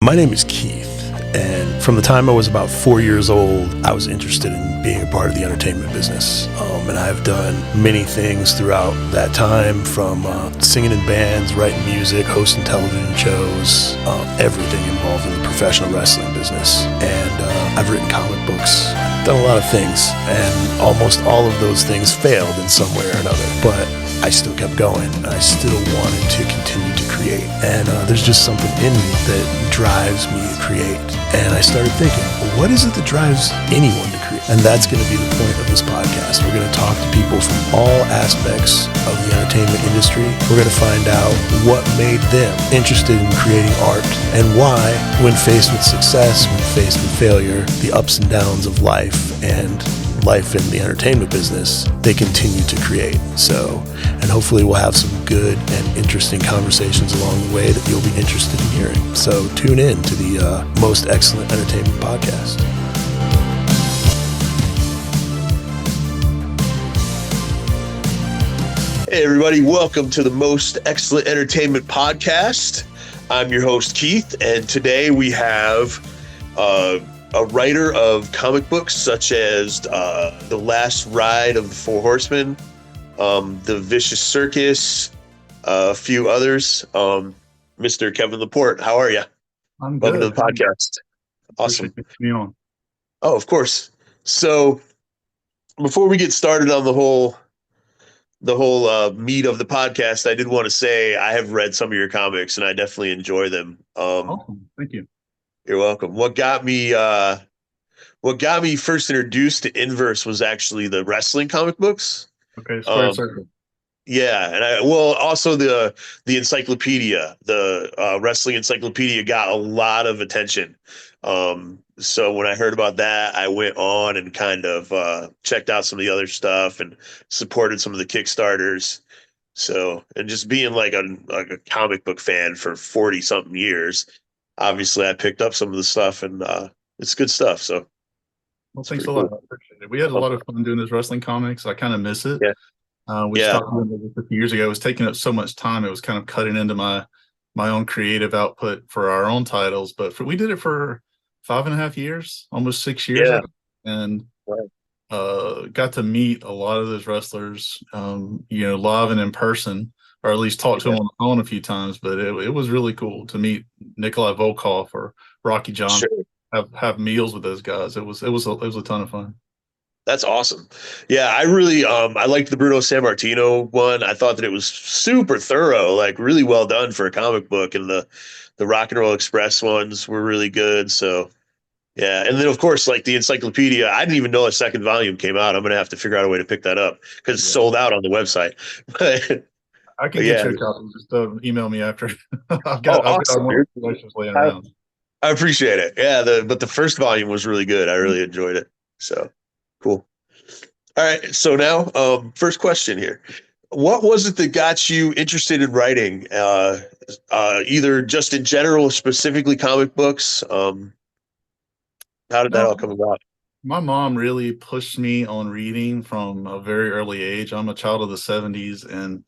My name is Keith, and from the time I was about 4 years old, I was interested in being a part of the entertainment business. And I've done many things throughout that time, from singing in bands, writing music, hosting television shows, everything involved in the professional wrestling business. And I've written comic books, done a lot of things, and almost all of those things failed in some way or another. But I still kept going. I still wanted to continue to create. And there's just something in me that drives me to create. And I started thinking, well, what is it that drives anyone to create? And that's going to be the point of this podcast. We're going to talk to people from all aspects of the entertainment industry. We're going to find out what made them interested in creating art, and why, when faced with success, when faced with failure, the ups and downs of life and life in the entertainment business, they continue to create. So, and hopefully we'll have some good and interesting conversations along the way that you'll be interested in hearing. So tune in to the Most Excellent Entertainment Podcast. Hey everybody, welcome to the Most Excellent Entertainment Podcast. I'm your host Keith, and today we have a writer of comic books such as The Last Ride of the Four Horsemen, The Vicious Circus, a few others. Mr. Kevin LaPorte, how are you? I'm good. Welcome to the podcast. Awesome. Me on. Oh, of course. So before we get started on the whole meat of the podcast, I did want to say I have read some of your comics and I definitely enjoy them. Awesome. Thank you. You're welcome. What got me first introduced to Inverse was actually the wrestling comic books. Okay, Square Circle. Yeah, and also the encyclopedia, the wrestling encyclopedia got a lot of attention. So when I heard about that, I went on and kind of checked out some of the other stuff and supported some of the Kickstarters. So, and just being like a comic book fan for 40 something years, obviously I picked up some of the stuff, and it's good stuff. So, well, thanks a lot. Cool. I appreciate it. We had a lot of fun doing this wrestling comics. I kind of miss it. Yeah. We stopped doing it 50 years ago. It was taking up so much time. It was kind of cutting into my own creative output for our own titles. But we did it for 5.5 years, almost 6 years. Yeah. And got to meet a lot of those wrestlers, live and in person, or at least talk to them on the phone a few times. But it was really cool to meet Nikolai Volkov or Rocky Johnson, have meals with those guys. It was a ton of fun. That's awesome. Yeah, I really I liked the Bruno Sammartino one. I thought that it was super thorough, like really well done for a comic book, and the Rock and Roll Express ones were really good. So yeah, and then of course, like the encyclopedia, I didn't even know a second volume came out. I'm gonna have to figure out a way to pick that up because it's sold out on the website. But I can get you a copy. Just email me after. I've got more information laying around. I appreciate it. Yeah, but the first volume was really good. I really enjoyed it. So cool. All right. So now, first question here. What was it that got you interested in writing? Either just in general, specifically comic books? How did that all come about? My mom really pushed me on reading from a very early age. I'm a child of the 70s, and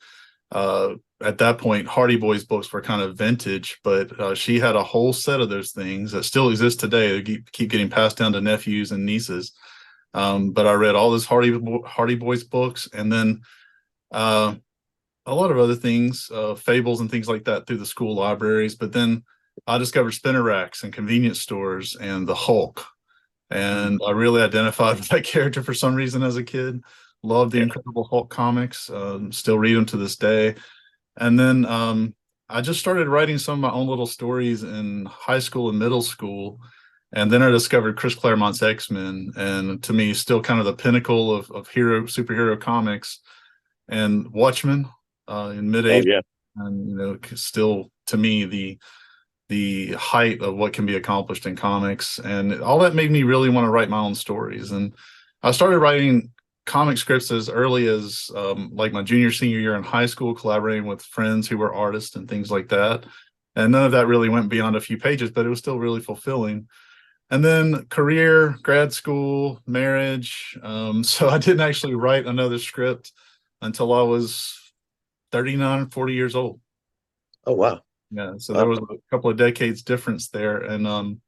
at that point, Hardy Boys books were kind of vintage, but she had a whole set of those things that still exist today. They keep getting passed down to nephews and nieces. But I read all those Hardy Boys books, and then a lot of other things, fables and things like that through the school libraries. But then I discovered spinner racks and convenience stores and the Hulk. And I really identified with that character for some reason as a kid. Loved the Incredible Hulk comics, still read them to this day. And then I just started writing some of my own little stories in high school and middle school. And then I discovered Chris Claremont's X-Men, and to me, still kind of the pinnacle of superhero comics, and Watchmen in mid-April, and still to me the height of what can be accomplished in comics, and all that made me really want to write my own stories. And I started writing comic scripts as early as like my senior year in high school, collaborating with friends who were artists and things like that. And none of that really went beyond a few pages, but it was still really fulfilling. And then career, grad school, marriage. So I didn't actually write another script until I was 39, 40 years old. Oh, wow. Yeah, so Uh, there was a couple of decades difference there, and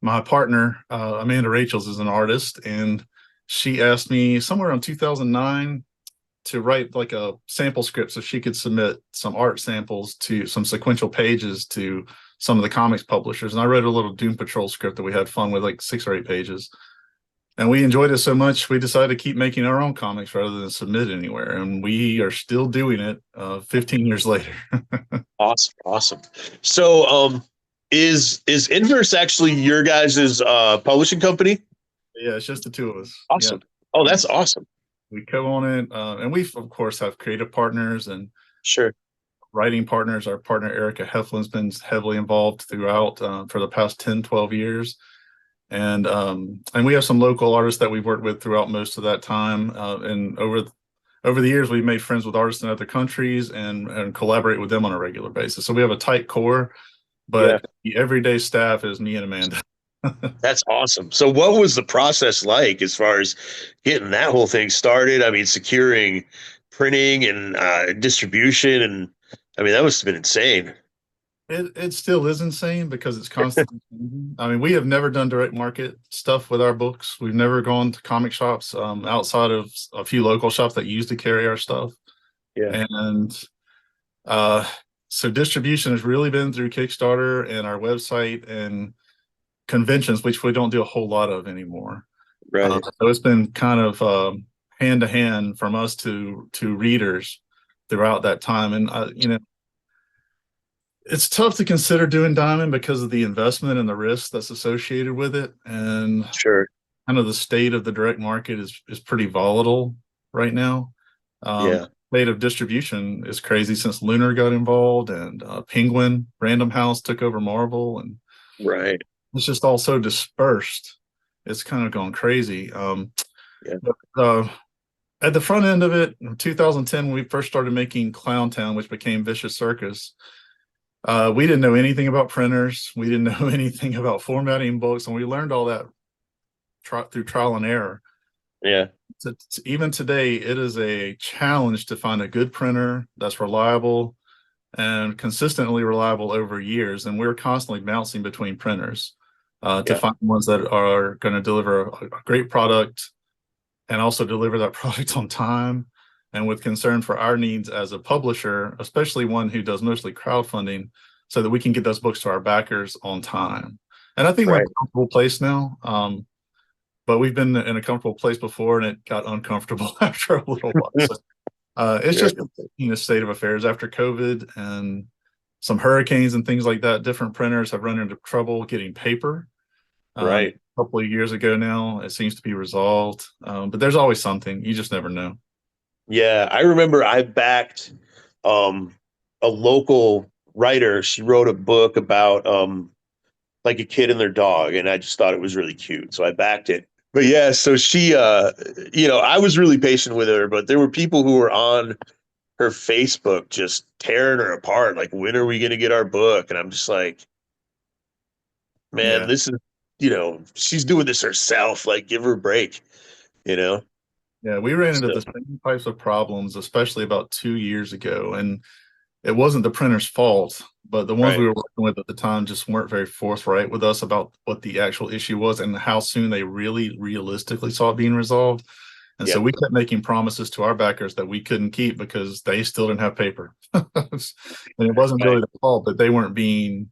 my partner Amanda Rachels is an artist, and she asked me somewhere in 2009 to write like a sample script so she could submit some art samples to some sequential pages to some of the comics publishers. And I wrote a little Doom Patrol script that we had fun with, like 6 or 8 pages. And we enjoyed it so much, we decided to keep making our own comics rather than submit anywhere. And we are still doing it 15 years later. awesome, awesome. So, is Inverse actually your guys' publishing company? Yeah, it's just the two of us. Yeah. Awesome. Oh, that's awesome. We co-own it. And we, of course, have creative partners and Sure. writing partners. Our partner, Erica Heflin's been heavily involved throughout for the past 10, 12 years. And we have some local artists that we've worked with throughout most of that time. And over the years, we've made friends with artists in other countries and collaborate with them on a regular basis. So we have a tight core, Yeah, but the everyday staff is me and Amanda. that's awesome. So, what was the process like as far as getting that whole thing started? I mean, securing printing and distribution, and I mean, that must have been insane. It still is insane because it's constantly changing. I mean, we have never done direct market stuff with our books. We've never gone to comic shops outside of a few local shops that used to carry our stuff. Yeah. And so distribution has really been through Kickstarter and our website and conventions, which we don't do a whole lot of anymore. Right. So it's been kind of hand to hand from us to readers throughout that time. And it's tough to consider doing Diamond because of the investment and the risk that's associated with it, and Sure. kind of the state of the direct market is pretty volatile right now. Yeah. State of distribution is crazy since Lunar got involved and Penguin Random House took over Marvel, and Right. it's just all so dispersed. It's kind of gone crazy. Yeah. At the front end of it, in 2010, when we first started making Clown Town, which became Vicious Circus, we didn't know anything about printers. We didn't know anything about formatting books, and we learned all that through trial and error. Yeah. Even today, it is a challenge to find a good printer that's reliable and consistently reliable over years. And we're constantly bouncing between printers to find ones that are going to deliver a great product and also deliver that product on time. And with concern for our needs as a publisher, especially one who does mostly crowdfunding, so that we can get those books to our backers on time. And I think we're in a comfortable place now. But we've been in a comfortable place before, and it got uncomfortable after a little while. So, it's just a state of affairs after COVID and some hurricanes and things like that. Different printers have run into trouble getting paper. Right. A couple of years ago now, it seems to be resolved. But there's always something. You just never know. Yeah. I remember I backed a local writer. She wrote a book about like a kid and their dog, and I just thought it was really cute. So I backed it. But yeah, so she I was really patient with her, but there were people who were on her Facebook just tearing her apart. Like, when are we gonna get our book? And I'm just like, man, Yeah. this is, she's doing this herself. Like, give her a break, you know? Yeah. We ran into So, the same types of problems, especially about 2 years ago. And it wasn't the printer's fault, but the ones right. we were working with at the time just weren't very forthright with us about what the actual issue was and how soon they really realistically saw it being resolved. And so we kept making promises to our backers that we couldn't keep because they still didn't have paper. And it wasn't really the fault, but they weren't being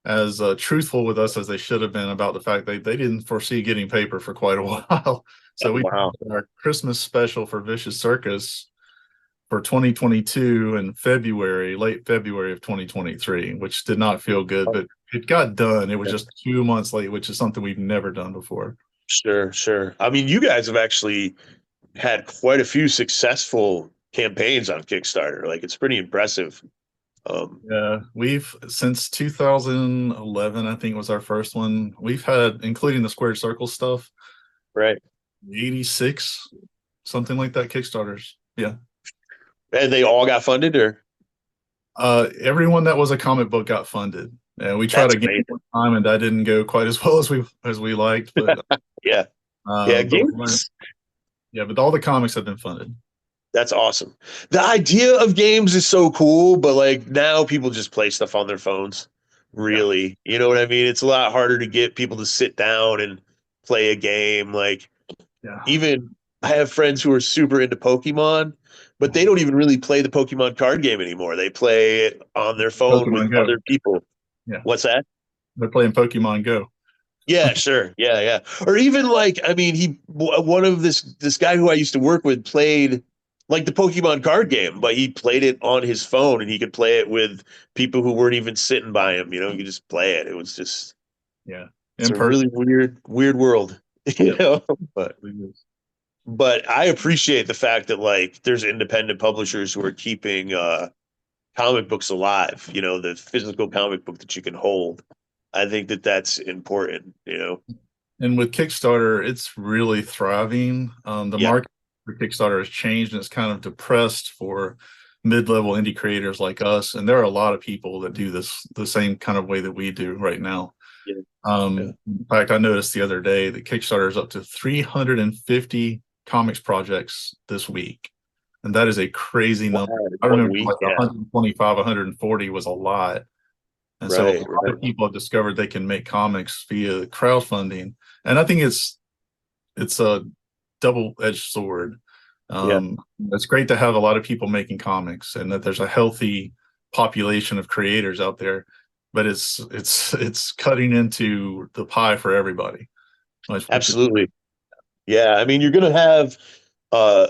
as truthful with us as they should have been about the fact that they didn't foresee getting paper for quite a while. So we did our Christmas special for Vicious Circus for 2022 in February, late February of 2023, which did not feel good, but it got done. It was just 2 months late, which is something we've never done before. Sure, sure. I mean, you guys have actually had quite a few successful campaigns on Kickstarter. Like, it's pretty impressive. Yeah, we've since 2011, I think was our first one. We've had, including the Squared Circle stuff, right, 86, something like that, Kickstarters. Yeah. And they all got funded, or everyone that was a comic book got funded. And we tried again one time, and that didn't go quite as well as we liked. But yeah, but all the comics have been funded. That's awesome. The idea of games is so cool, but like now people just play stuff on their phones. Yeah. Really. You know what I mean? It's a lot harder to get people to sit down and play a game. Like Yeah. even I have friends who are super into Pokemon, but they don't even really play the Pokemon card game anymore. They play it on their phone with Pokemon Go. other people. Yeah. What's that? They're playing Pokemon Go. Yeah, sure. Yeah, yeah. Or even like, I mean, one of this guy who I used to work with played like the Pokemon card game, but he played it on his phone and he could play it with people who weren't even sitting by him. You know, he could just play it. It was just Yeah. it's In a person. really weird world, you Yep. know. But I appreciate the fact that like there's independent publishers who are keeping comic books alive, you know, the physical comic book that you can hold. I think that that's important, you know. And with Kickstarter, it's really thriving. The Yeah. market for Kickstarter has changed and it's kind of depressed for mid-level indie creators like us. And there are a lot of people that do this the same kind of way that we do right now. Yeah. In fact, I noticed the other day that Kickstarter is up to 350 comics projects this week. And that is a crazy number. Wow, I one remember week, like yeah. 125, 140 was a lot. And so a Right, lot of people have discovered they can make comics via crowdfunding. And I think it's a double-edged sword. Yeah. It's great to have a lot of people making comics and that there's a healthy population of creators out there, but it's cutting into the pie for everybody. Absolutely. Yeah, I mean, you're gonna have uh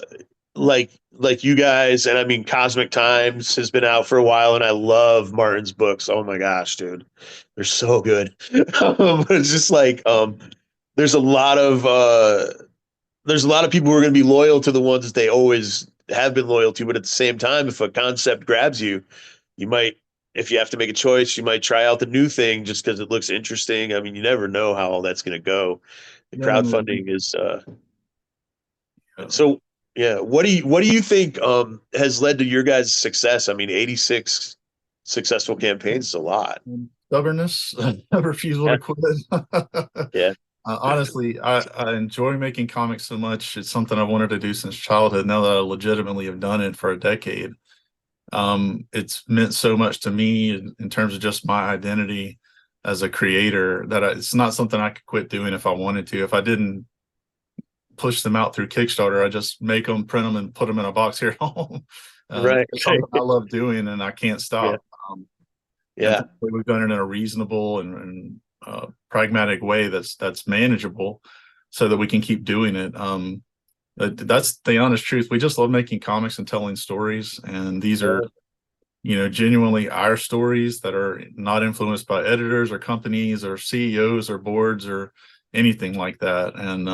like you guys, and I mean, Cosmic Times has been out for a while, and I love Martin's books. Oh my gosh, dude, they're so good. But it's just like there's a lot of there's a lot of people who are gonna be loyal to the ones that they always have been loyal to, but at the same time, if a concept grabs you, you might. If you have to make a choice, you might try out the new thing just because it looks interesting. I mean, you never know how all that's going to go. The Yeah, crowdfunding is so yeah, what do you think has led to your guys' success? I mean, 86 successful campaigns is a lot. stubbornness, refusal Yeah. to quit. Yeah. Honestly, I enjoy making comics so much. It's something I've wanted to do since childhood. Now that I legitimately have done it for a decade, it's meant so much to me in terms of just my identity as a creator that it's not something I could quit doing if I wanted to. If I didn't push them out through Kickstarter, I just make them, print them, and put them in a box here at home. Right. It's something I love doing, and I can't Yeah. stop. Yeah. And we've done it in a reasonable and pragmatic way that's manageable, so that we can keep doing it. That's the honest truth. We just love making comics and telling stories, and these are, genuinely our stories that are not influenced by editors or companies or CEOs or boards or anything like that. And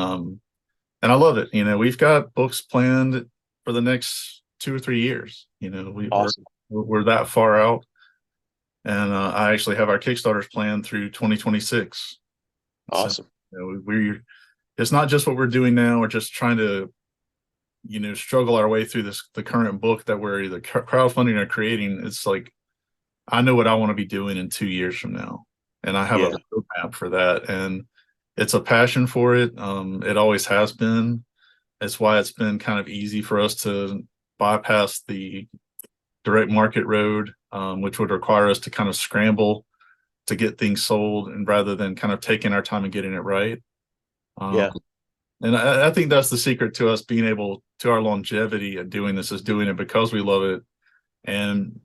I love it. We've got books planned for the next 2 or 3 years. Awesome. We're that far out. And I actually have our Kickstarters planned through 2026. Awesome. So, it's not just what we're doing now. We're just trying to, struggle our way through the current book that we're either crowdfunding or creating. It's like, I know what I want to be doing in 2 years from now. And I have Yeah. a roadmap for that. And it's a passion for it. It always has been. It's why it's been kind of easy for us to bypass the direct market road, which would require us to kind of scramble to get things sold, and rather than kind of taking our time and getting it right. Yeah. And I think that's the secret to us being able to our longevity of doing this, is doing it because we love it, and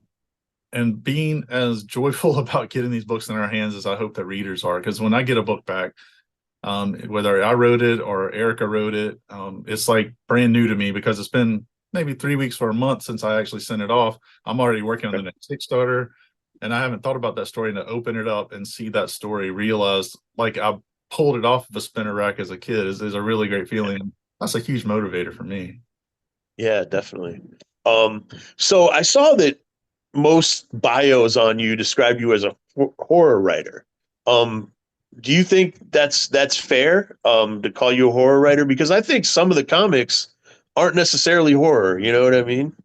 being as joyful about getting these books in our hands as I hope that readers are. Because when I get a book back, whether I wrote it or Erica wrote it, it's like brand new to me, because it's been maybe 3 weeks or a month since I actually sent it off. I'm already working on the next Kickstarter, and I haven't thought about that story, and to open it up and see that story realized like I pulled it off of a spinner rack as a kid is a really great feeling. That's a huge motivator for me. Yeah, definitely. So I saw that most bios on you describe you as a horror writer. Do you think that's fair to call you a horror writer? Because I think some of the comics aren't necessarily horror. You know what I mean?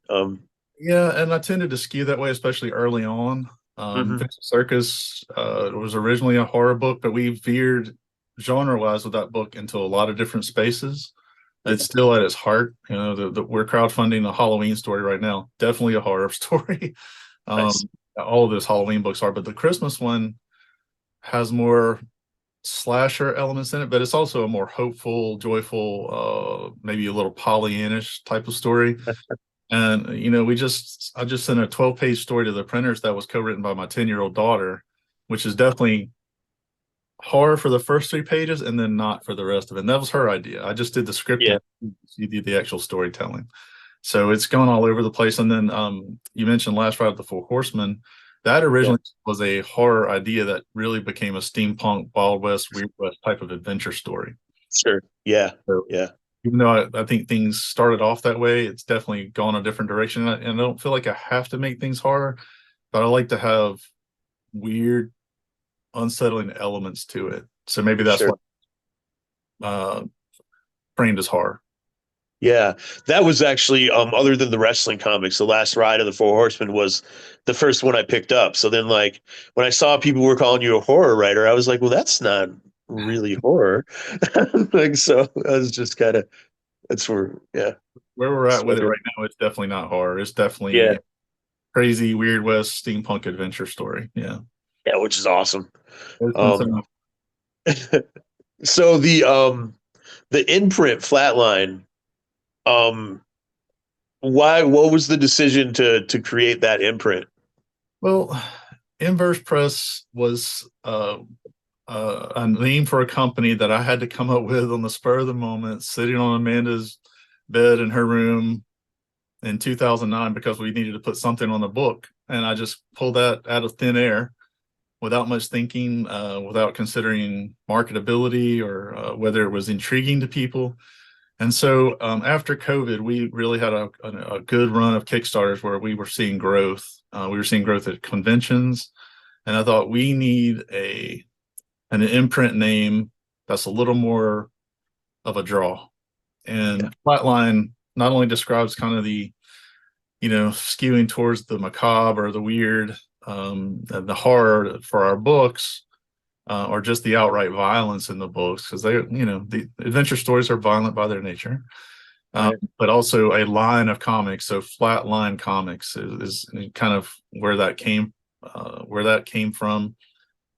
Yeah, and I tended to skew that way, especially early on. Mhm. Vincent Circus was originally a horror book, but we veered genre-wise with that book into a lot of different spaces. It's still at its heart. You know, we're crowdfunding a Halloween story right now. Definitely a horror story. Nice. All of those Halloween books are, but the Christmas one has more slasher elements in it, but it's also a more hopeful, joyful, maybe a little Pollyannish type of story. And you know, I just sent a 12-page story to the printers that was co-written by my 10-year-old daughter, which is definitely horror for the first 3 pages and then not for the rest of it. And that was her idea. I just did the scripting. Yeah. She did the actual storytelling. So it's gone all over the place. And then you mentioned Last Ride of the Four Horsemen. That originally was a horror idea that really became a steampunk, Wild West, Weird West type of adventure story. Sure. Yeah. So Yeah. even though I think things started off that way, it's definitely gone a different direction. And I don't feel like I have to make things horror, but I like to have weird, unsettling elements to it. So maybe that's Sure. what framed as horror. Yeah, that was actually other than the wrestling comics, the Last Ride of the Four Horsemen was the first one I picked up. So then like when I saw people were calling you a horror writer, I was like, well, that's not really horror. Like so I was just kind of that's where Where we're at with it so, right now, it's definitely not horror. It's yeah, definitely crazy, weird West steampunk adventure story. Yeah. yeah, which is awesome. It's been Um some- so the imprint Flatline, um what was the decision to create that imprint? well, Inverse Press was a name for a company that I had to come up with on the spur of the moment, sitting on Amanda's bed in her room in 2009 because we needed to put something on the book. And I just pulled that out of thin air without much thinking, without considering marketability or whether it was intriguing to people. And so after COVID, we really had a good run of Kickstarters where we were seeing growth. We were seeing growth at conventions. And I thought we need an imprint name that's a little more of a draw. And Flatline not only describes kind of the, you know, skewing towards the macabre or the weird, the horror for our books, or just the outright violence in the books, because they, you know, the adventure stories are violent by their nature. Right. But also a line of comics. So Flatline Comics is kind of where that came from,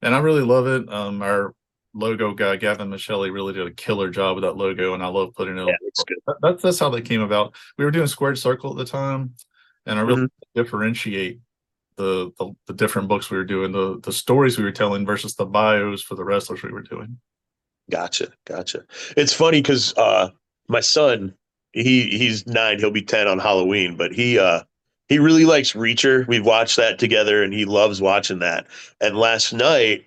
and I really love it. Our logo guy Gavin Michelli really did a killer job with that logo, and I love putting it on. It's good. That's how they came about. We were doing Squared Circle at the time, and I really differentiate the different books we were doing, the stories we were telling versus the bios for the wrestlers we were doing. Gotcha. It's funny because my son, he's 9, he'll be 10 on Halloween, but he really likes Reacher. We've watched that together and he loves watching that. And last night,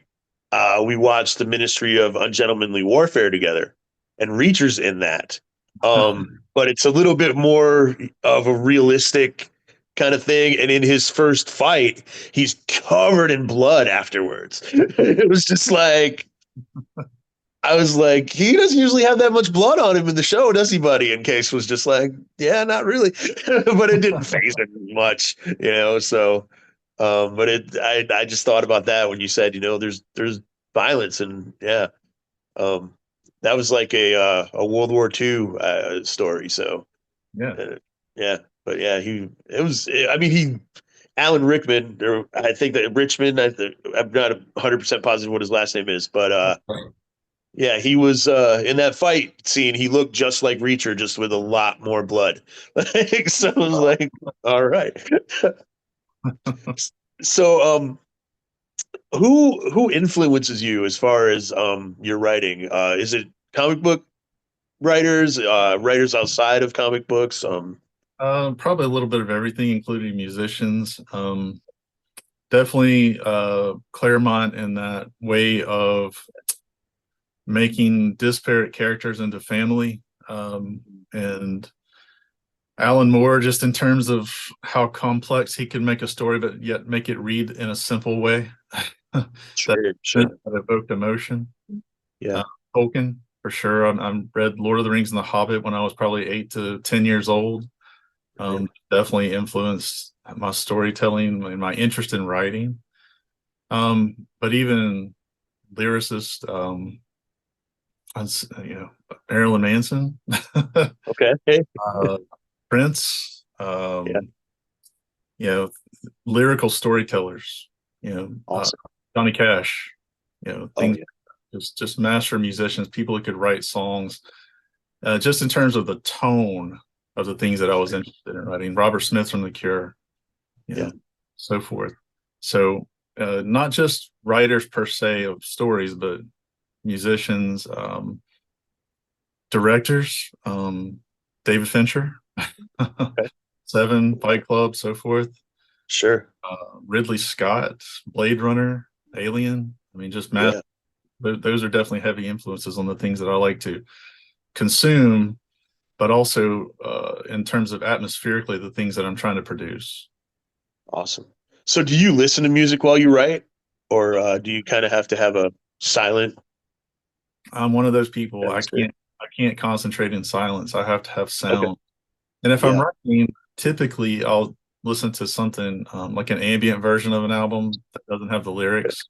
we watched the Ministry of Ungentlemanly Warfare together, and Reacher's in that. But it's a little bit more of a realistic kind of thing. And in his first fight, he's covered in blood afterwards. It was just like I was like, he doesn't usually have that much blood on him in the show, does he, buddy? And Case was just like, yeah, not really. But it didn't phase him much, you know. So but I just thought about that when you said, you know, there's violence and yeah. Um that was like a World War II story. So Yeah. yeah, but yeah, I mean, Alan Rickman, or I think that Richmond, I'm not 100% positive what his last name is, but yeah, he was in that fight scene. He looked just like Reacher, just with a lot more blood. So I was like, all right. So, who influences you as far as your writing? Is it comic book writers, writers outside of comic books? Probably a little bit of everything, including musicians. Definitely Claremont in that way of making disparate characters into family. And Alan Moore, just in terms of how complex he can make a story, but yet make it read in a simple way that evoked emotion. Yeah, Tolkien, for sure. I read Lord of the Rings and The Hobbit when I was probably 8 to 10 years old. Definitely influenced my storytelling and my interest in writing. But even lyricists, Marilyn Manson, Okay. uh, Prince, Yeah. you know, lyrical storytellers, Awesome. Johnny Cash, Oh things, yeah. just master musicians, people who could write songs, just in terms of the tone of the things that I was interested in writing. Robert Smith from The Cure, Yeah. so forth. So, not just writers per se of stories, but musicians, directors, David Fincher, Okay. Seven, Fight Club, so forth. Sure. Ridley Scott, Blade Runner, Alien. I mean, just math. Yeah. Those are definitely heavy influences on the things that I like to consume, but also in terms of atmospherically, the things that I'm trying to produce. Awesome. So do you listen to music while you write, or do you kind of have to have a silent I'm one of those people. atmosphere? I can't concentrate in silence. I have to have Okay. sound. And if I'm Yeah. writing, typically I'll listen to something like an ambient version of an album that doesn't have the lyrics.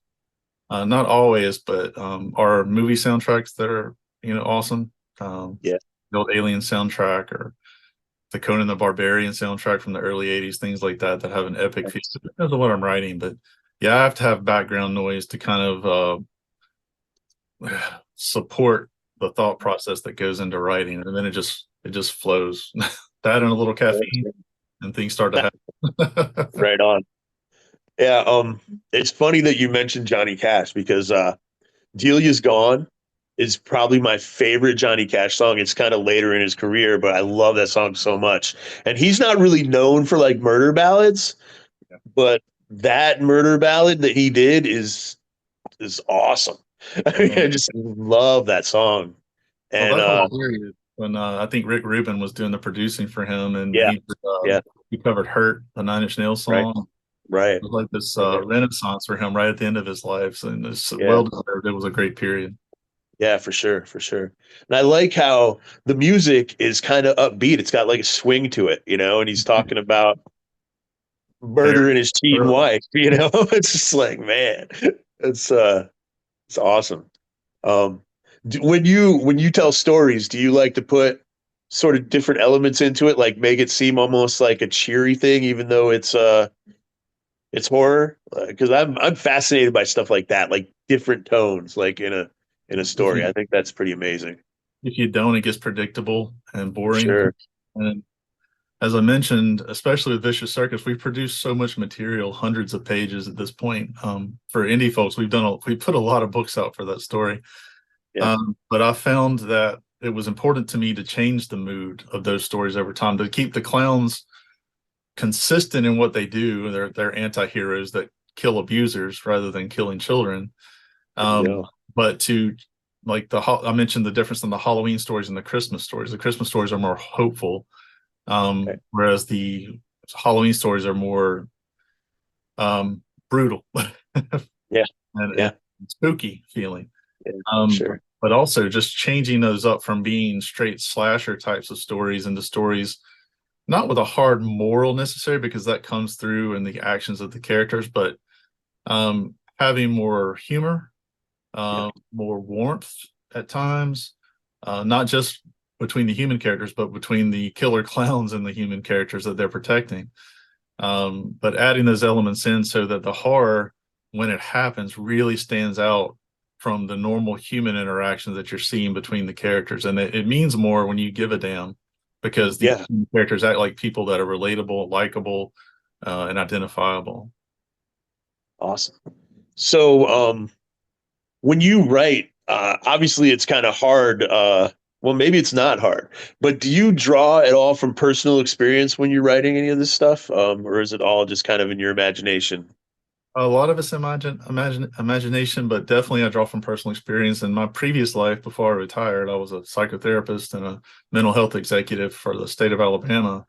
Not always, but are movie soundtracks that are awesome. Yeah. The old Alien soundtrack or the Conan the Barbarian soundtrack from the early '80s, things like that that have an epic feel. It depends on what I'm writing, but yeah, I have to have background noise to kind of support the thought process that goes into writing, and then it just flows. That and a little caffeine, and things start to happen. Right on. Yeah. It's funny that you mentioned Johnny Cash because Delia's Gone is probably my favorite Johnny Cash song. It's kind of later in his career, but I love that song so much. And he's not really known for like murder ballads, but that murder ballad that he did is awesome. I mean, I just love that song. Well, And that whole period when I think Rick Rubin was doing the producing for him, and yeah, yeah, he covered "Hurt," the Nine Inch Nails right, song. right, It was like this right. renaissance for him right at the end of his life, and it's Yeah, well deserved. It was a great period. yeah, for sure, for sure. And I like how the music is kind of upbeat. It's got like a swing to it, and he's talking about There, murdering his cheating wife, It's just like, man, it's it's awesome. Um, when you tell stories, do you like to put sort of different elements into it, like make it seem almost like a cheery thing, even though it's horror? Because I'm fascinated by stuff like that, like different tones, like in a if story. you I think that's pretty amazing. if you don't, it gets predictable and boring. Sure. And as I mentioned, especially with Vicious Circus, we've produced so much material, hundreds of pages at this point. For indie folks, we put a lot of books out for that story. Yeah. But I found that it was important to me to change the mood of those stories over time to keep the clowns consistent in what they do. They're anti-heroes that kill abusers rather than killing children. There you Um, go. but to like I mentioned the difference in the Halloween stories and the Christmas stories. The Christmas stories are more hopeful, Okay. whereas the Halloween stories are more brutal Yeah. and Yeah. spooky feeling. Yeah. Um, Sure. but also just changing those up from being straight slasher types of stories into stories not with a hard moral necessary because that comes through in the actions of the characters, but having more humor, Yeah. more warmth at times, not just between the human characters, but between the killer clowns and the human characters that they're protecting. But adding those elements in so that the horror, when it happens, really stands out from the normal human interactions that you're seeing between the characters. And it means more when you give a damn because the Yeah. characters act like people that are relatable, likable, and identifiable. Awesome. So, when you write, obviously it's kind of hard. Well, maybe it's not hard, but do you draw at all from personal experience when you're writing any of this stuff? Or is it all just kind of in your imagination? A lot of it's imagination, but definitely I draw from personal experience. In my previous life, before I retired, I was a psychotherapist and a mental health executive for the state of Alabama.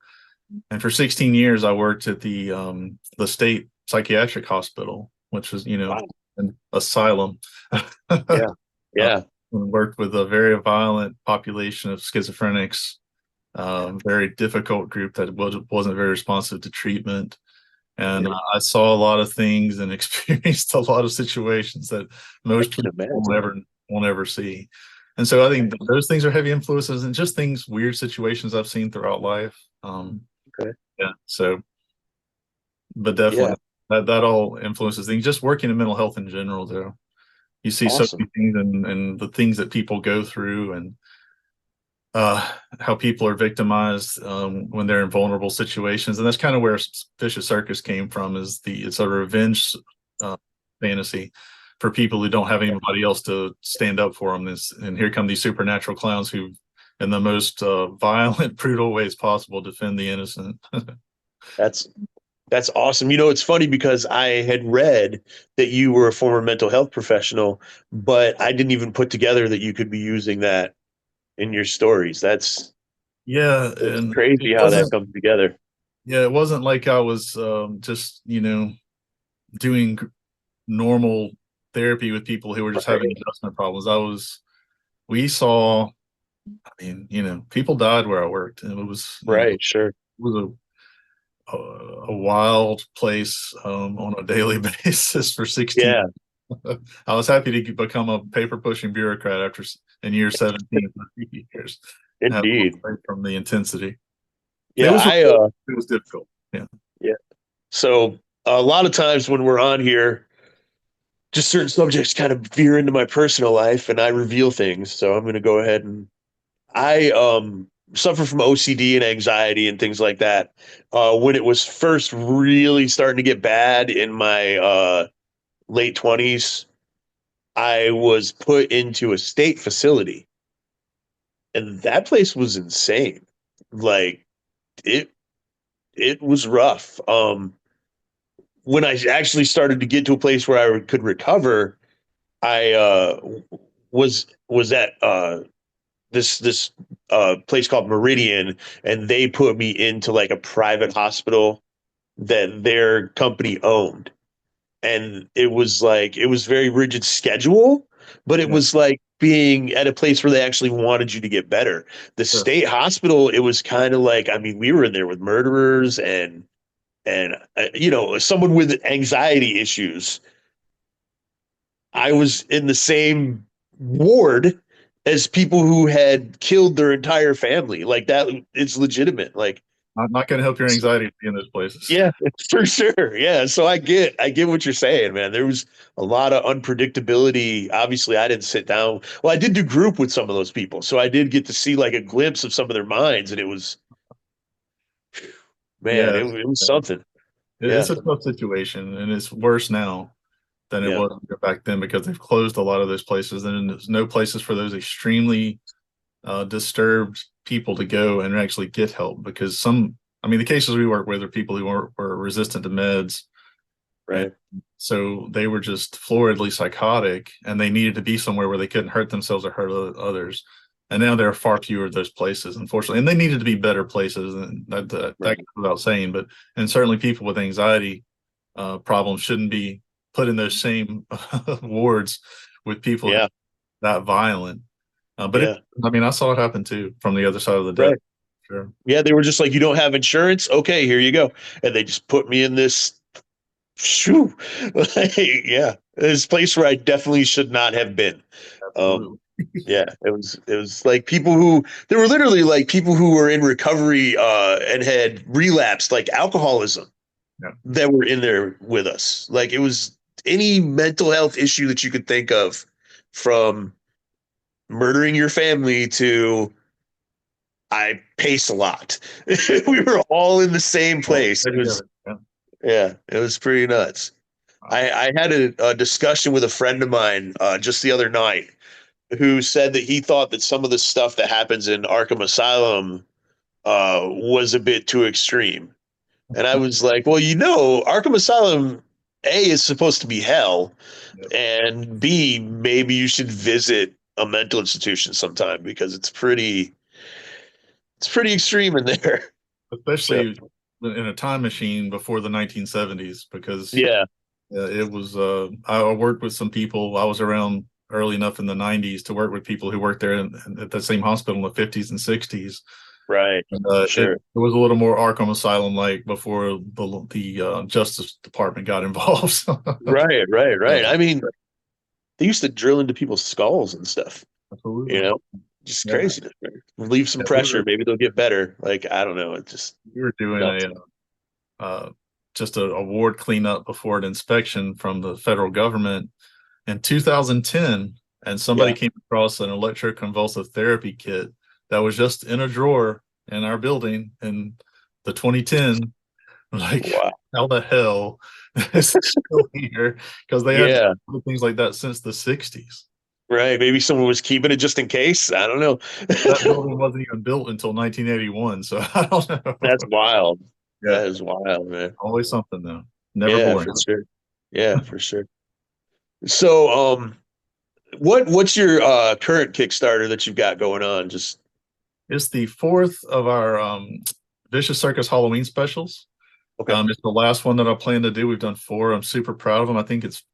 And for 16 years, I worked at the state psychiatric hospital, which was, Wow. an asylum. Yeah. Yeah. And worked with a very violent population of schizophrenics, very difficult group that wasn't very responsive to treatment. And Yeah. I saw a lot of things and experienced a lot of situations that I most can people imagine. won't ever see. And so I think those things are heavy influences, and just things, weird situations I've seen throughout life. Okay. Yeah. So, but Yeah. definitely that all influences things. Just working in mental health in general, though, you see so Awesome. many things, and the things that people go through, and how people are victimized when they're in vulnerable situations, and that's kind of where Vicious Circus came from. It's a revenge uh, fantasy for people who don't have anybody else to stand up for them. And here come these supernatural clowns who, in the most violent, brutal ways possible, defend the innocent. That's that's awesome. You know, it's funny because I had read that you were a former mental health professional, but I didn't even put together that you could be using that in your stories. Yeah, That's and it crazy how that wasn't. comes together. Yeah, it wasn't like I was just doing normal therapy with people who were just having Right. adjustment problems. We saw, I mean, people died where I worked, and it was, Right, sure. it was a wild place on a daily basis for 16. Yeah, I was happy to become a paper pushing bureaucrat in year 17 for 3 years. I had a little indeed. break from the intensity. It Yeah, was I it was difficult. Yeah. yeah. So a lot of times when we're on here, just certain subjects kind of veer into my personal life and I reveal things. So I'm going to go ahead and I suffer from OCD and anxiety and things like that. When it was first really starting to get bad in my late 20s, I was put into a state facility, and that place was insane. Like it it was rough. When I actually started to get to a place where I could recover, I was at this place called Meridian, and they put me into like a private hospital that their company owned. And it was very rigid schedule, but it Yeah. was like being at a place where they actually wanted you to get better. The Sure. state hospital, it was kind of like, I mean, we were in there with murderers and someone with anxiety issues. I was in the same ward as people who had killed their entire family. Like that, it's legitimate. Like, I'm not going to help your anxiety in those places. yeah, for sure. Yeah. So I get what you're saying, man. There was a lot of unpredictability. Obviously, I didn't sit down. Well, I did do group with some of those people. So I did get to see like a glimpse of some of their minds. And it was, man, Yeah. it was something. Yeah. It's a tough situation, and it's worse now than it Yeah. was back then because they've closed a lot of those places, and there's no places for those extremely disturbed people to go and actually get help. Because I mean, the cases we work with are people who were resistant to meds, and Right. so they were just floridly psychotic, and they needed to be somewhere where they couldn't hurt themselves or hurt others. And now there are far fewer of those places, unfortunately, and they needed to be better places, and that Right. goes without saying. But and certainly people with anxiety problems shouldn't be put in those same wards with people Yeah. that violent. Yeah. I mean, I saw it happen too from the other side of the desk. Right. Sure. Yeah. They were just like, you don't have insurance? Okay, here you go. And they just put me in this shoo. Yeah. This place where I definitely should not have been. Um, Absolutely. yeah, it was like people who they were literally like people who were in recovery and had relapsed like alcoholism Yeah. that were in there with us. Like it was any mental health issue that you could think of, from murdering your family to I pace a lot. We were all in the same All place. put together. Yeah. Yeah, it was pretty nuts. Wow. I had a discussion with a friend of mine just the other night who said that he thought that some of the stuff that happens in Arkham Asylum was a bit too extreme. And I was like, well, Arkham Asylum, A, is supposed to be hell, Yep. and B, maybe you should visit a mental institution sometime because it's pretty extreme in there. So Especially in a time machine before the 1970s, because yeah, it was. I worked with some people. I was around early enough in the 90s to work with people who worked there at the same hospital in the 50s and 60s. right. And, Sure. it was a little more Arkham Asylum like before the Justice Department got involved. Right, right, Uh, right. I mean, they used to drill into people's skulls and stuff. Absolutely. You know, just Yeah. craziness. Man. Relieve some Yeah, pressure. Maybe they'll get better. Like, I don't know. It just we were doing nuts. just a award cleanup before an inspection from the federal government in 2010, and somebody Yeah. came across an electroconvulsive therapy kit that was just in a drawer in our building in the 2010. Like, Wow. how the hell is it still here? Because they had Yeah. things like that since the 60s. Right. Maybe someone was keeping it just in case. I don't know. That building wasn't even built until 1981, so I don't know. That's wild. Yeah, That is wild, man. always something though. Never Yeah, boring. for sure. Yeah, for sure. So, what's your current Kickstarter that you've got going on? Just It's the fourth of our Vicious Circus Halloween specials. okay. It's the last one that I plan to do. We've done four. I'm super proud of them. I think it's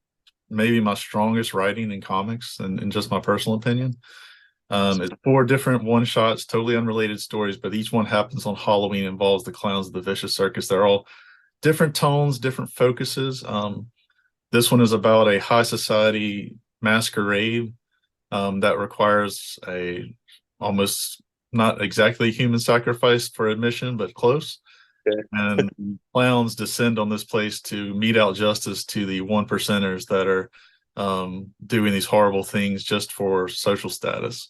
maybe my strongest writing in comics, and in just my personal opinion. It's four different one shots, totally unrelated stories, but each one happens on Halloween, involves the clowns of the Vicious Circus. They're all different tones, different focuses. This one is about a high society masquerade that requires a almost not exactly human sacrifice for admission, but close. Okay. And clowns descend on this place to mete out justice to the one percenters that are doing these horrible things just for social status.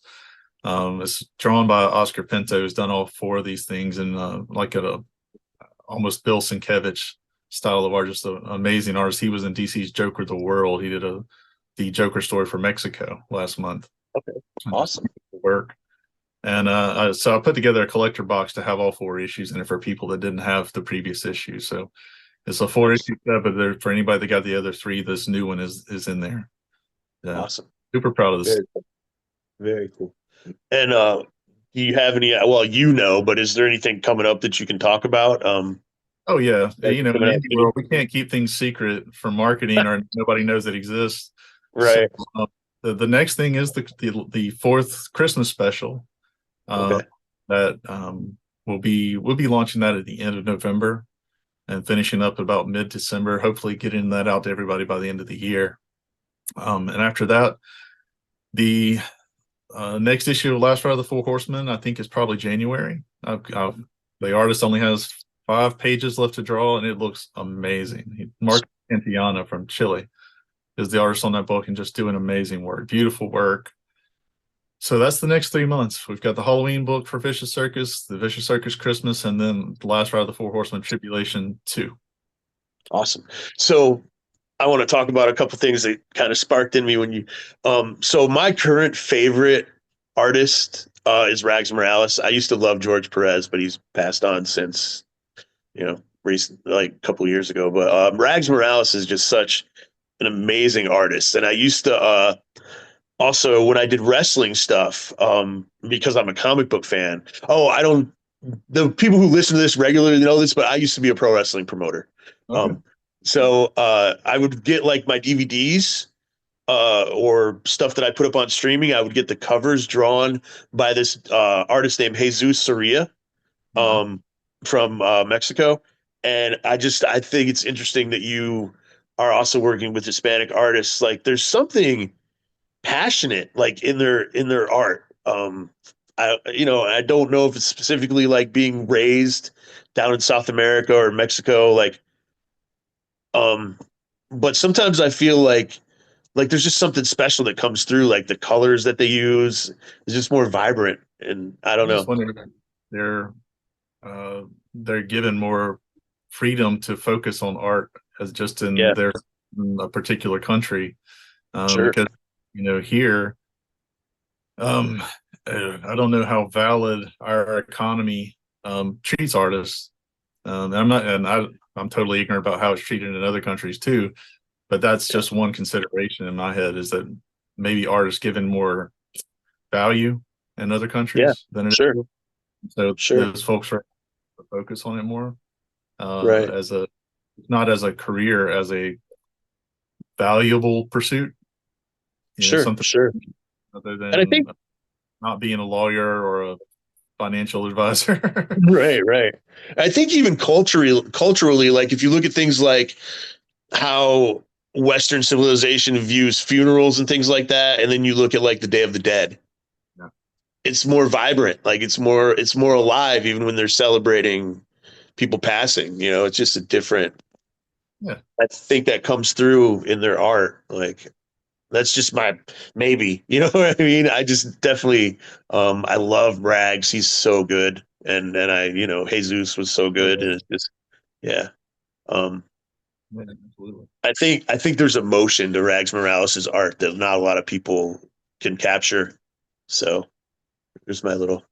It's drawn by Oscar Pinto, who's done all four of these things in like a almost Bill Sienkiewicz style of art, just an amazing artist. He was in DC's Joker the World. He did the Joker story for Mexico last month. Okay. Awesome. Work. And so I put together a collector box to have all four issues in it for people that didn't have the previous issue. So it's a 4 issue set, but there, for anybody that got the other three, this new one is in there. Yeah. Awesome. Super proud of this. Very cool. Very cool. And do you have any? Well, you know, but is there anything coming up that you can talk about? Oh yeah, Like you know, in coming the out indie world, we can't keep things secret for marketing, or nobody knows it exists. right. So, the next thing is the fourth Christmas special. Okay. That we'll be launching that at the end of November and finishing up about mid-December. Hopefully, getting that out to everybody by the end of the year. And after that, the next issue of Last Ride of the Four Horsemen, I think, is probably January. The artist only has 5 pages left to draw, and it looks amazing. Mark Antiana from Chile is the artist on that book, and just doing amazing work, beautiful work. So that's the next 3 months. We've got the Halloween book for Vicious Circus, the Vicious Circus Christmas, and then the Last Ride of the Four Horsemen Tribulation 2. Awesome. So I want to talk about a couple things that kind of sparked in me when you. So my current favorite artist is Rags Morales. I used to love George Perez, but he's passed on since, recent, like a couple years ago. But Rags Morales is just such an amazing artist, and I used to. Also, when I did wrestling stuff, because I'm a comic book fan. Oh, I don't. The people who listen to this regularly know this, but I used to be a pro wrestling promoter. Okay. So I would get like my DVDs or stuff that I put up on streaming. I would get the covers drawn by this artist named Jesus Soria from Mexico, and I think it's interesting that you are also working with Hispanic artists. Like, there's something passionate like in their art. I don't know if it's specifically like being raised down in South America or Mexico, like but sometimes I feel like there's just something special that comes through, like the colors that they use is just more vibrant, and I don't I just know. wonder if they're given more freedom to focus on art as just in Yeah, in a particular country. sure. Because here, I don't know how valid our economy treats artists. I'm totally ignorant about how it's treated in other countries too. But that's just one consideration in my head, is that maybe art is given more value in other Yeah, countries than it sure, is. So sure. those folks are to focus on it more Right. as a not as a career, as a valuable pursuit. Sure, Something sure. other And I than think not being a lawyer or a financial advisor. right. I think even culturally, like if you look at things like how Western civilization views funerals and things like that, and then you look at like the Day of the Dead. it's more vibrant. Like it's more alive even when they're celebrating people passing. You know, it's just a different. Yeah. I think that comes through in their art. Like that's just my maybe. You know what I mean? I just definitely I love Rags. He's so good. And I, you know, Jesus was so good. And it's just yeah. Um Yeah, absolutely. I think there's emotion to Rags Morales' art that not a lot of people can capture. So there's my little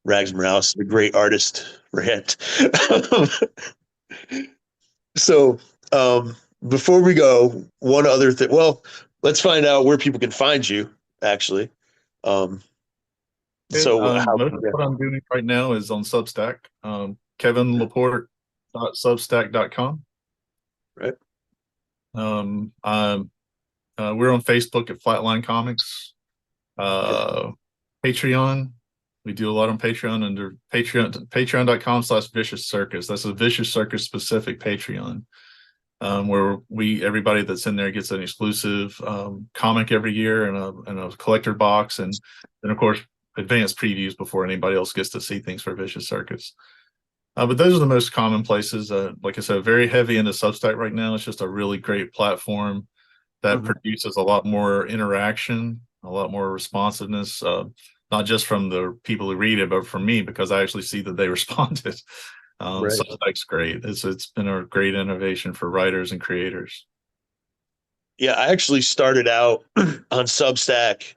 Rags Morales, a great artist rant. So um, before we go, one other thing. Well, let's find out where people can find you. Actually, um, Okay. so how? Most of what I'm doing right now is on Substack. KevinLaPorte.substack.com. Right. I'm we're on Facebook at Flatline Comics. Okay. Patreon. We do a lot on Patreon under patreon.com/vicious circus. That's a vicious circus specific Patreon. Where everybody that's in there gets an exclusive comic every year and a collector box, and then of course advanced previews before anybody else gets to see things for Vicious Circus. But those are the most common places. Like I said, very heavy into Substack right now. It's just a really great platform that Mhm. produces a lot more interaction, a lot more responsiveness, not just from the people who read it, but from me, because I actually see that they responded. Right. Substack's great. It's been a great innovation for writers and creators. Yeah, I actually started out on Substack.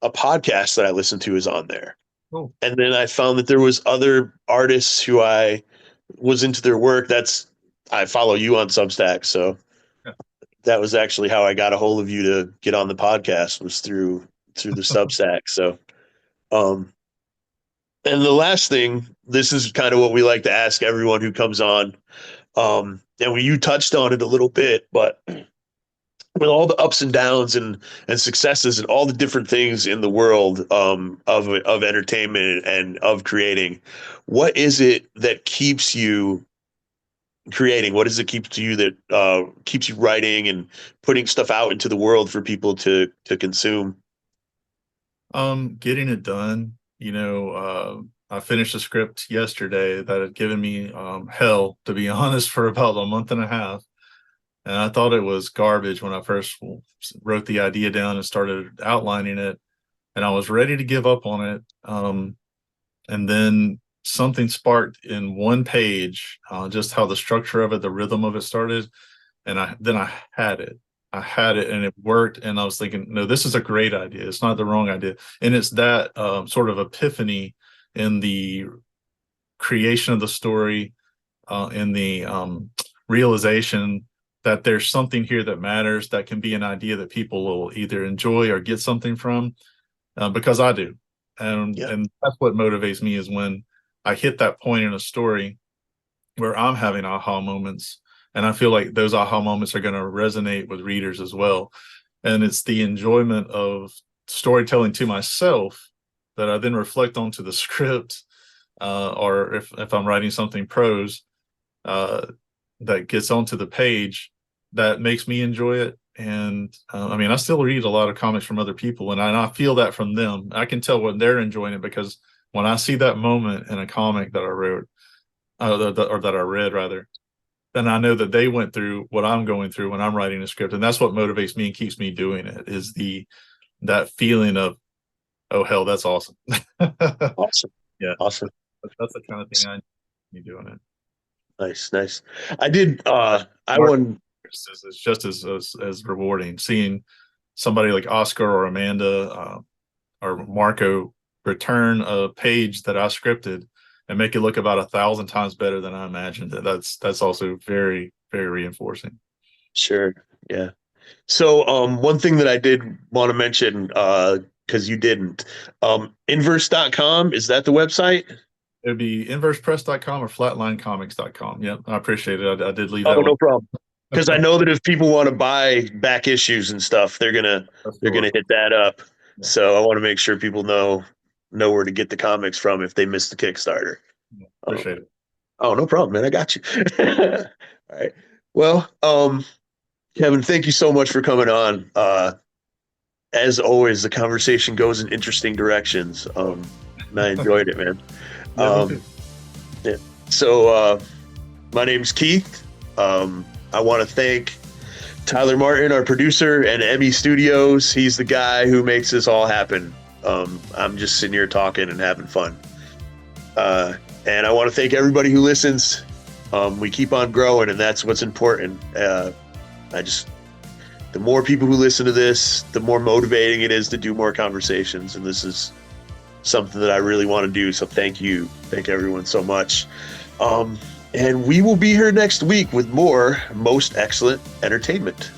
A podcast that I listened to is on there, Cool. and then I found that there was other artists who I was into their work. That's I follow you on Substack, so Yeah. that was actually how I got a hold of you to get on the podcast was through the Substack. So, um, and the last thing, this is kind of what we like to ask everyone who comes on. You touched on it a little bit, but with all the ups and downs and successes and all the different things in the world of entertainment and of creating, what is it that keeps you creating? What is it keeps you that keeps you writing and putting stuff out into the world for people to consume? Getting it done. I finished a script yesterday that had given me hell, to be honest, for about a month and a half. And I thought it was garbage when I first wrote the idea down and started outlining it. And I was ready to give up on it. And then something sparked in one page, just how the structure of it, the rhythm of it started. And I had it. I had it and it worked. And I was thinking, no, this is a great idea. It's not the wrong idea. And it's that sort of epiphany in the creation of the story, in the realization that there's something here that matters, that can be an idea that people will either enjoy or get something from, because I do. Yeah. And that's what motivates me is when I hit that point in a story where I'm having aha moments. And I feel like those aha moments are going to resonate with readers as well. And it's the enjoyment of storytelling to myself that I then reflect onto the script, or if I'm writing something prose, uh, that gets onto the page, that makes me enjoy it. And I mean, I still read a lot of comics from other people, and I feel that from them. I can tell when they're enjoying it because when I see that moment in a comic that I wrote, or that I read rather, then I know that they went through what I'm going through when I'm writing a script, and that's what motivates me and keeps me doing it. Is that feeling of, oh hell, that's awesome. Awesome. Yeah, Awesome. that's the kind of thing I need doing it. Nice. Nice. I did. I Mark won. is just as rewarding seeing somebody like Oscar or Amanda, or Marco return a page that I scripted and make it look about 1,000 times better than I imagined it. That's also very, very reinforcing. Sure. Yeah. So, one thing that I did want to mention, because you didn't, inverse.com, is that the website? It would be inversepress.com or flatlinecomics.com. Yep, I appreciate it. I did leave Oh, that one. no problem. Because I know that if people want to buy back issues and stuff, they're gonna hit that up. Yeah, So I want to make sure people know where to get the comics from if they missed the Kickstarter. yeah, Um, appreciate it. oh, no problem, man. I got you. All right. Well, Kevin, thank you so much for coming on. as always, the conversation goes in interesting directions. And I enjoyed it, man. Yeah. So my name's Keith. I want to thank Tyler Martin, our producer, and Emmy Studios. He's the guy who makes this all happen. I'm just sitting here talking and having fun. And I want to thank everybody who listens. We keep on growing, and that's what's important. The more people who listen to this, the more motivating it is to do more conversations. And this is something that I really want to do. So thank you. Thank everyone so much. And we will be here next week with more Most Excellent Entertainment.